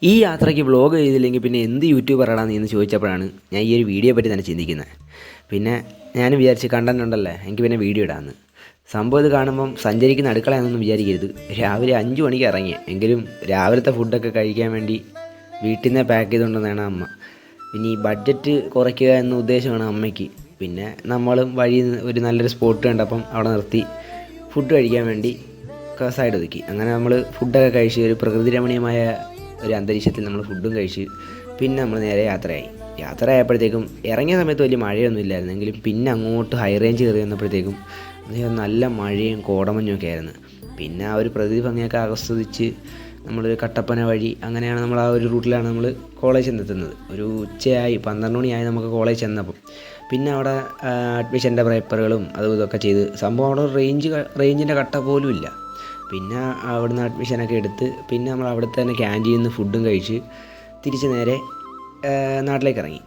ഈ യാത്രയ്ക്ക് വ്ളോഗ് ചെയ്തില്ലെങ്കിൽ പിന്നെ എന്ത് യൂട്യൂബറാണ് നീ എന്ന് ചോദിച്ചപ്പോഴാണ് ഞാൻ ഈ ഒരു വീഡിയോ പറ്റി തന്നെ ചിന്തിക്കുന്നത്. പിന്നെ ഞാൻ വിചാരിച്ച് കണ്ടന്റ് ഉണ്ടല്ലേ എനിക്ക് പിന്നെ വീഡിയോ ഇടാമെന്ന്. സംഭവം ഇത് കാണുമ്പം സഞ്ചരിക്കുന്ന അടുക്കളയാണെന്നൊന്നും വിചാരിക്കരുത്. രാവിലെ 5 മണിക്ക് ഇറങ്ങിയ എങ്കിലും രാവിലത്തെ ഫുഡൊക്കെ കഴിക്കാൻ വേണ്ടി വീട്ടിൽ നിന്ന് പാക്ക് ചെയ്തുകൊണ്ടെന്നാണ് അമ്മ. പിന്നെ ഈ ബഡ്ജറ്റ് കുറയ്ക്കുക എന്ന ഉദ്ദേശമാണ് അമ്മയ്ക്ക്. പിന്നെ നമ്മളും വഴി ഒരു നല്ലൊരു സ്പോട്ട് കണ്ടപ്പം അവിടെ നിർത്തി ഫുഡ് കഴിക്കാൻ വേണ്ടി സൈഡ് ഒതുക്കി. അങ്ങനെ നമ്മൾ ഫുഡൊക്കെ കഴിച്ച് ഒരു പ്രകൃതി രമണീയമായ ഒരു അന്തരീക്ഷത്തിൽ നമ്മൾ ഫുഡും കഴിച്ച് പിന്നെ നമ്മൾ നേരെ യാത്രയായപ്പോഴത്തേക്കും ഇറങ്ങിയ സമയത്ത് വലിയ മഴയൊന്നും ഇല്ലായിരുന്നു. എങ്കിലും പിന്നെ അങ്ങോട്ട് ഹൈ റേഞ്ച് കയറി വന്നപ്പോഴത്തേക്കും നല്ല മഴയും കോടമഞ്ഞും ഒക്കെ ആയിരുന്നു. പിന്നെ ആ ഒരു പ്രകൃതി ഭംഗിയൊക്കെ ആസ്വദിച്ച് നമ്മളൊരു കട്ടപ്പന വഴി അങ്ങനെയാണ് നമ്മൾ ആ ഒരു റൂട്ടിലാണ് നമ്മൾ കോളേജ് ചെന്നെത്തുന്നത്. ഒരു ഉച്ചയായി 12 മണിയായി നമുക്ക് കോളേജ് ചെന്നപ്പം. പിന്നെ അവിടെ അഡ്മിഷൻ്റെ പേപ്പറുകളും അതും ഇതൊക്കെ ചെയ്ത് സംഭവം അവിടെ റേഞ്ചിൻ്റെ കട്ട പോലും ഇല്ല. പിന്നെ അവിടുന്ന് അഡ്മിഷനൊക്കെ എടുത്ത് പിന്നെ നമ്മൾ അവിടുത്തെ തന്നെ ക്യാൻറ്റീനിൽ നിന്ന് ഫുഡും കഴിച്ച് തിരിച്ച് നേരെ നാട്ടിലേക്ക് ഇറങ്ങി.